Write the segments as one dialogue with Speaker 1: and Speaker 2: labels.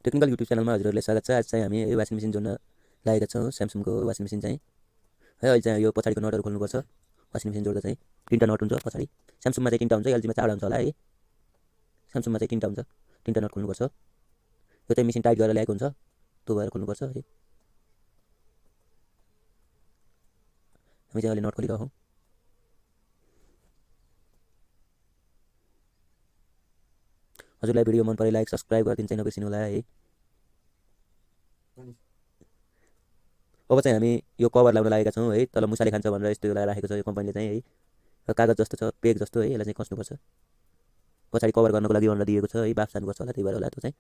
Speaker 1: Technical YouTube च्यानलमा हजुरहरूले स्वागत छ। आज चाहिँ हामी यो वासिङ मेसिन जोड्न लागेका छौँ। स्यामसङको वासिङ मेसिन चाहिँ है। अहिले चाहिँ यो पछाडिको नटहरू खोल्नुपर्छ। वासिङ मेसिन जोड्दा चाहिँ 3टा नट हुन्छ पछाडि। स्यामसङमा चाहिँ 3टा हुन्छ, एलजीमा 4वटा हुन्छ होला है। स्यामसङमा चाहिँ 3टा हुन्छ, 3टा नट खोल्नुपर्छ। यो चाहिँ मेसिन टाइट गरेर ल्याएको हुन्छ, त्यो भएर खोल्नुपर्छ है। हामी चाहिँ अहिले नट खोलिरहेको हौँ। हजुरलाई भिडियो मन परे लाइक सब्सक्राइब गरिदिनु चाहिँ नबिर्सिनु होला है। अब चाहिँ हामी यो कभर लाउन लागेका छौँ है। तल मुसाले खान्छ भनेर यस्तो लगाएर राखेको छ यो कम्पनीले चाहिँ है। र कागज जस्तो छ, पेग जस्तो है। यसलाई चाहिँ कस्नुपर्छ। पछाडि कभर गर्नको लागि भनेर दिएको छ है। बाफ जानुपर्छ होला, त्यही भएर होला त्यो चाहिँ।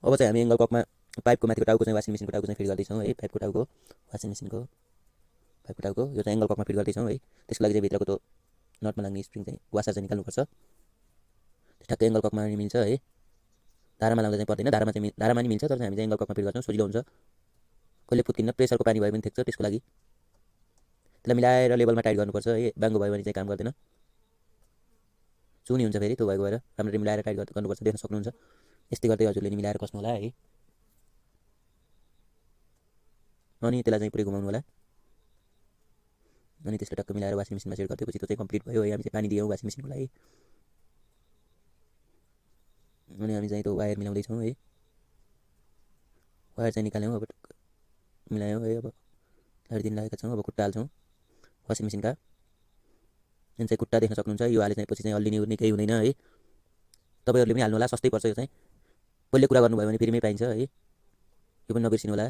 Speaker 1: अब चाहिँ हामी एङ्गल ककमा पाइपको माथिको टाउको चाहिँ वासिङ मेसिनको टाउको चाहिँ फिट गर्दैछौँ है। पाइपको टाउको वासिङ मेसिनको पाइपको टाउको यो चाहिँ एङ्गल ककमा फिट गर्दैछौँ है। त्यसको लागि चाहिँ भित्रको त्यो नटमा लाग्ने स्प्रिङ चाहिँ वासर चाहिँ निकाल्नुपर्छ। ठ्याक्कै एङ्गल ककमा नि मिल्छ है। धारामा लाउँदा चाहिँ पर्दैन, धारामा नि मिल्छ, तर हामी चाहिँ एङ्गल ककमा फिट गर्छौँ, सजिलो हुन्छ। कहिले फुत्किन्न, प्रेसरको पानी भयो भने ठेक्छ। त्यसको लागि त्यसलाई मिलाएर लेभलमा टाइट गर्नुपर्छ है। बाङ्गो भयो भने चाहिँ काम गर्दैन, चुनी हुन्छ फेरि। त्यो भएको भएर राम्ररी मिलाएर टाइट गर्नुपर्छ। देख्न सक्नुहुन्छ। यस्तै गर्दै हजुरले नि मिलाएर कस्नु होला है। अनि त्यसलाई चाहिँ पुरै घुमाउनु होला। अनि त्यसलाई टक्क मिलाएर वासिङ मेसिनमा सेट गरिदिएपछि त्यो चाहिँ कम्प्लिट भयो है। हामी चाहिँ पानी दियौँ वासिङ मेसिनको लागि। अनि हामी चाहिँ त्यो वायर मिलाउँदैछौँ है। वायर चाहिँ निकाल्यौँ, अब मिलायौँ है। अब लाइट लागेका छौँ। अब खुट्टा हाल्छौँ वासिङ मेसिनका। यहाँ चाहिँ खुट्टा देख्न सक्नुहुन्छ। यो हाले चाहिँ पछि चाहिँ अल्लिने उर्ने केही हुँदैन है। तपाईँहरूले पनि हाल्नु होला, सस्तै पर्छ यो चाहिँ। पहिले कुरा गर्नुभयो भने फ्रीमै पाइन्छ है। यो पनि नबिर्सिनु होला।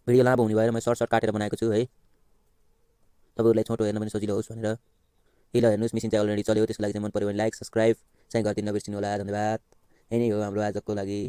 Speaker 1: भिडियो लामो हुने भएर मैले सर्ट काटेर बनाएको छु है। तपाईँहरूलाई छोटो हेर्न पनि सजिलो होस् भनेर। ल हेर्नुहोस्, मेसिन चाहिँ अलरेडी चल्यो। त्यसको लागि चाहिँ मन पऱ्यो भने लाइक सब्सक्राइब चाहिँ गरिदिनु नबिर्सिनु होला। धन्यवाद। यही नै हो हाम्रो आजको लागि।